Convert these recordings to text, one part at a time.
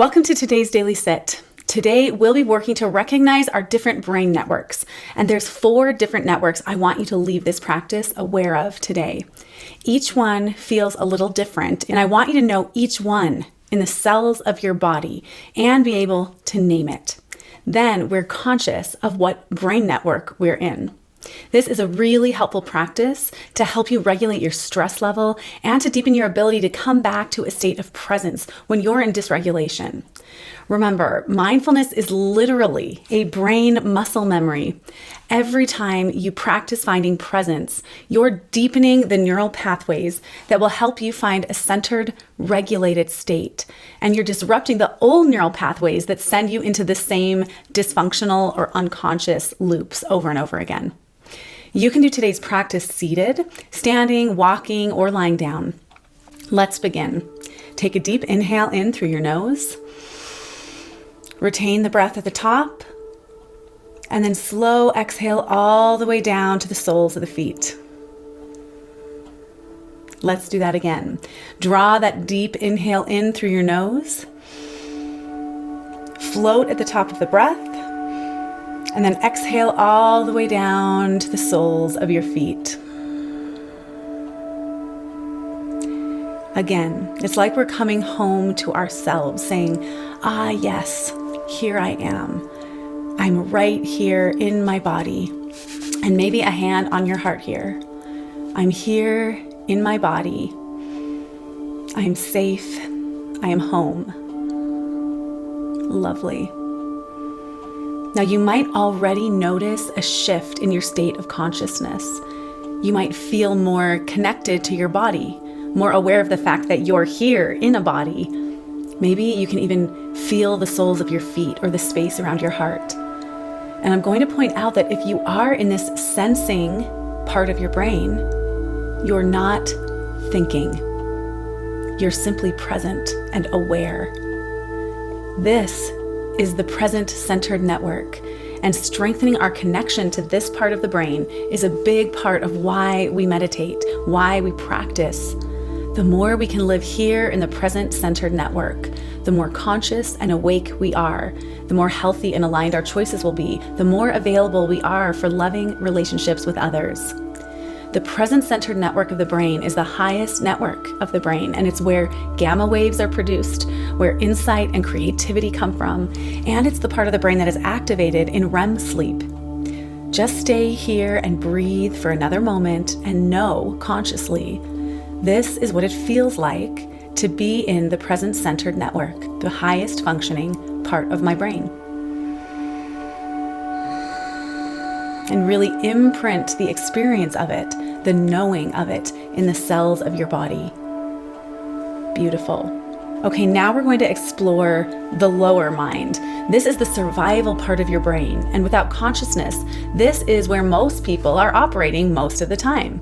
Welcome to today's Daily Sit. Today, we'll be working to recognize our different brain networks. And there's 4 different networks I want you to leave this practice aware of today. Each one feels a little different, and I want you to know each one in the cells of your body and be able to name it. Then we're conscious of what brain network we're in. This is a really helpful practice to help you regulate your stress level and to deepen your ability to come back to a state of presence when you're in dysregulation. Remember, mindfulness is literally a brain muscle memory. Every time you practice finding presence, you're deepening the neural pathways that will help you find a centered, regulated state. And you're disrupting the old neural pathways that send you into the same dysfunctional or unconscious loops over and over again. You can do today's practice seated, standing, walking, or lying down. Let's begin. Take a deep inhale in through your nose. Retain the breath at the top. And then slow exhale all the way down to the soles of the feet. Let's do that again. Draw that deep inhale in through your nose. Float at the top of the breath. And then exhale all the way down to the soles of your feet. Again, it's like we're coming home to ourselves, saying, yes, here I am. I'm right here in my body. And maybe a hand on your heart here. I'm here in my body. I am safe. I am home. Lovely. Now, you might already notice a shift in your state of consciousness. You might feel more connected to your body, more aware of the fact that you're here in a body. Maybe you can even feel the soles of your feet or the space around your heart. And I'm going to point out that if you are in this sensing part of your brain, you're not thinking. You're simply present and aware. This is the present-centered network, and strengthening our connection to this part of the brain is a big part of why we meditate, why we practice. The more we can live here in the present-centered network, the more conscious and awake we are, the more healthy and aligned our choices will be, the more available we are for loving relationships with others. The present-centered network of the brain is the highest network of the brain, and it's where gamma waves are produced, where insight and creativity come from, and it's the part of the brain that is activated in REM sleep. Just stay here and breathe for another moment and know consciously, this is what it feels like to be in the present-centered network, the highest functioning part of my brain. And really imprint the experience of it, the knowing of it in the cells of your body. Beautiful. Okay, now we're going to explore the lower mind. This is the survival part of your brain. And without consciousness, this is where most people are operating most of the time.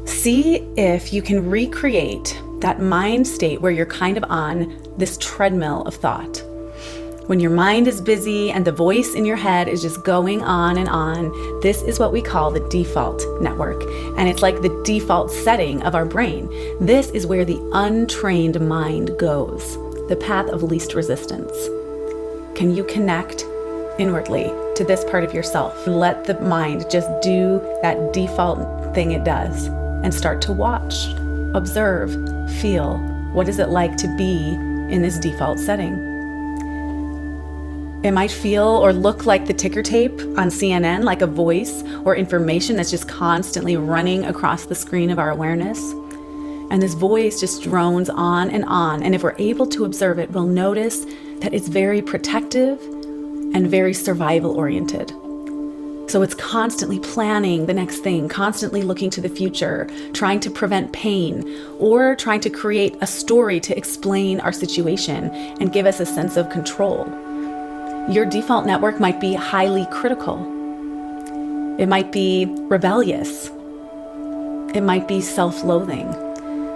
See if you can recreate that mind state where you're kind of on this treadmill of thought. When your mind is busy and the voice in your head is just going on and on, this is what we call the default network. And it's like the default setting of our brain. This is where the untrained mind goes, the path of least resistance. Can you connect inwardly to this part of yourself? Let the mind just do that default thing it does and start to watch, observe, feel. What is it like to be in this default setting? It might feel or look like the ticker tape on CNN, like a voice or information that's just constantly running across the screen of our awareness. And this voice just drones on. And if we're able to observe it, we'll notice that it's very protective and very survival oriented. So it's constantly planning the next thing, constantly looking to the future, trying to prevent pain, or trying to create a story to explain our situation and give us a sense of control. Your default network might be highly critical. It might be rebellious. It might be self-loathing.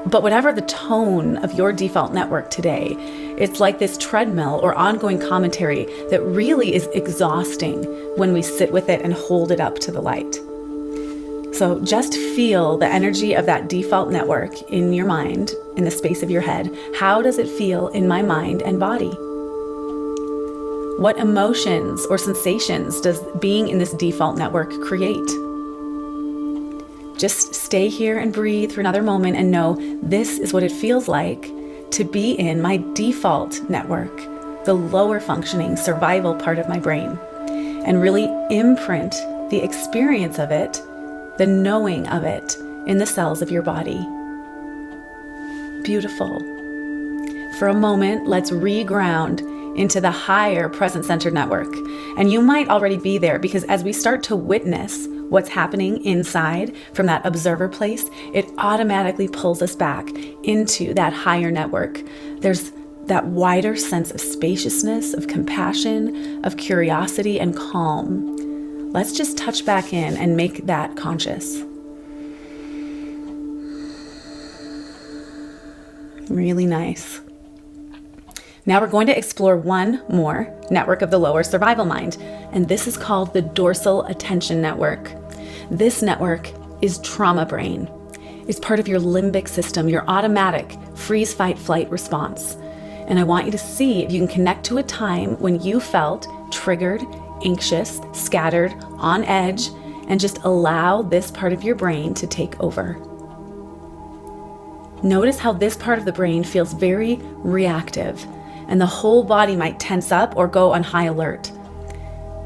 But whatever the tone of your default network today, it's like this treadmill or ongoing commentary that really is exhausting when we sit with it and hold it up to the light. So just feel the energy of that default network in your mind, in the space of your head. How does it feel in my mind and body? What emotions or sensations does being in this default network create? Just stay here and breathe for another moment and know this is what it feels like to be in my default network, the lower functioning survival part of my brain, and really imprint the experience of it, the knowing of it in the cells of your body. Beautiful. For a moment, let's reground into the higher present-centered network. And you might already be there because as we start to witness what's happening inside from that observer place, it automatically pulls us back into that higher network. There's that wider sense of spaciousness, of compassion, of curiosity, and calm. Let's just touch back in and make that conscious. Really nice. Now we're going to explore one more network of the lower survival mind, and this is called the dorsal attention network. This network is trauma brain. It's part of your limbic system, your automatic freeze, fight, flight response. And I want you to see if you can connect to a time when you felt triggered, anxious, scattered, on edge, and just allow this part of your brain to take over. Notice how this part of the brain feels very reactive, and the whole body might tense up or go on high alert.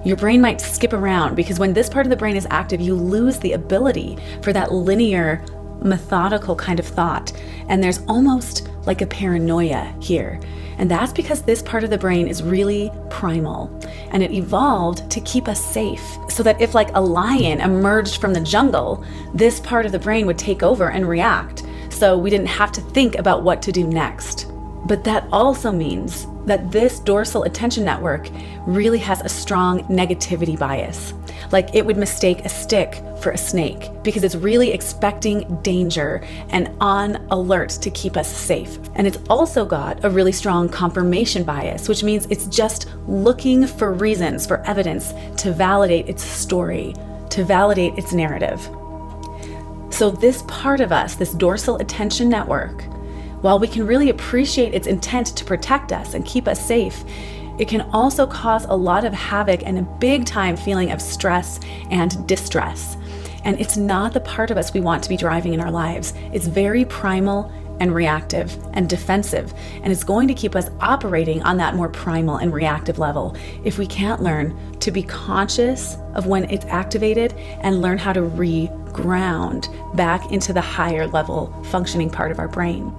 Your brain might skip around because when this part of the brain is active, you lose the ability for that linear, methodical kind of thought. And there's almost like a paranoia here. And that's because this part of the brain is really primal, and it evolved to keep us safe so that if like a lion emerged from the jungle, this part of the brain would take over and react. So we didn't have to think about what to do next. But that also means that this dorsal attention network really has a strong negativity bias. Like it would mistake a stick for a snake because it's really expecting danger and on alert to keep us safe. And it's also got a really strong confirmation bias, which means it's just looking for reasons, for evidence to validate its story, to validate its narrative. So this part of us, this dorsal attention network, while we can really appreciate its intent to protect us and keep us safe, it can also cause a lot of havoc and a big time feeling of stress and distress. And it's not the part of us we want to be driving in our lives. It's very primal and reactive and defensive, and it's going to keep us operating on that more primal and reactive level if we can't learn to be conscious of when it's activated and learn how to re-ground back into the higher level functioning part of our brain.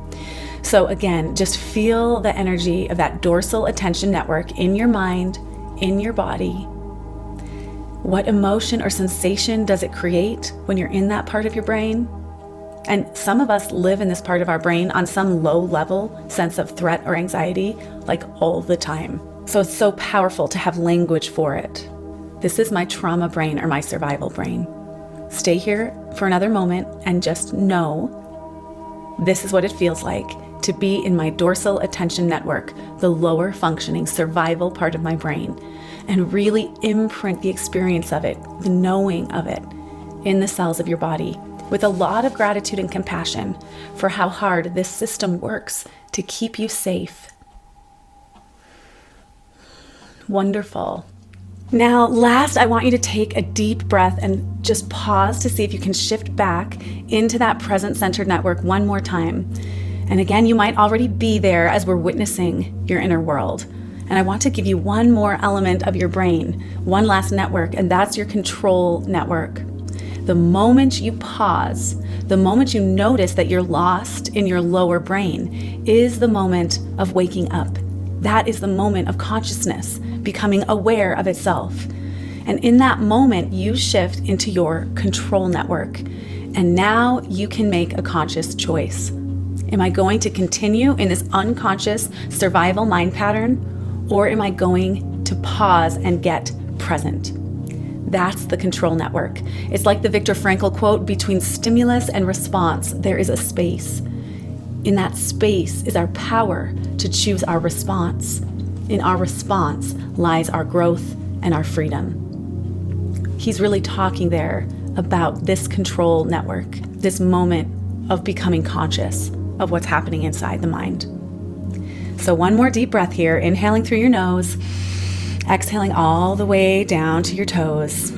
So again, just feel the energy of that dorsal attention network in your mind, in your body. What emotion or sensation does it create when you're in that part of your brain? And some of us live in this part of our brain on some low level sense of threat or anxiety, like all the time. So it's so powerful to have language for it. This is my trauma brain or my survival brain. Stay here for another moment and just know this is what it feels like to be in my dorsal attention network, the lower functioning survival part of my brain, and really imprint the experience of it, the knowing of it in the cells of your body, with a lot of gratitude and compassion for how hard this system works to keep you safe. Wonderful. Now, last, I want you to take a deep breath and just pause to see if you can shift back into that present-centered network one more time. And again, you might already be there as we're witnessing your inner world. And I want to give you one more element of your brain, one last network, and that's your control network. The moment you pause, the moment you notice that you're lost in your lower brain is the moment of waking up. That is the moment of consciousness, becoming aware of itself. And in that moment, you shift into your control network. And now you can make a conscious choice. Am I going to continue in this unconscious survival mind pattern, or am I going to pause and get present? That's the control network. It's like the Viktor Frankl quote, between stimulus and response, there is a space. In that space is our power to choose our response. In our response lies our growth and our freedom. He's really talking there about this control network, this moment of becoming conscious of what's happening inside the mind. So one more deep breath here, inhaling through your nose, exhaling all the way down to your toes.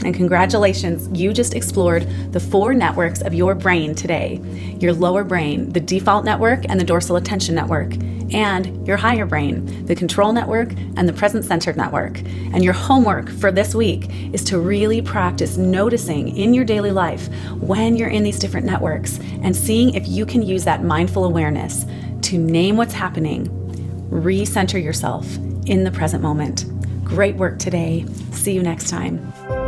And congratulations, you just explored the 4 networks of your brain today. Your lower brain, the default network and the dorsal attention network, and your higher brain, the control network and the present-centered network. And your homework for this week is to really practice noticing in your daily life when you're in these different networks and seeing if you can use that mindful awareness to name what's happening, recenter yourself in the present moment. Great work today. See you next time.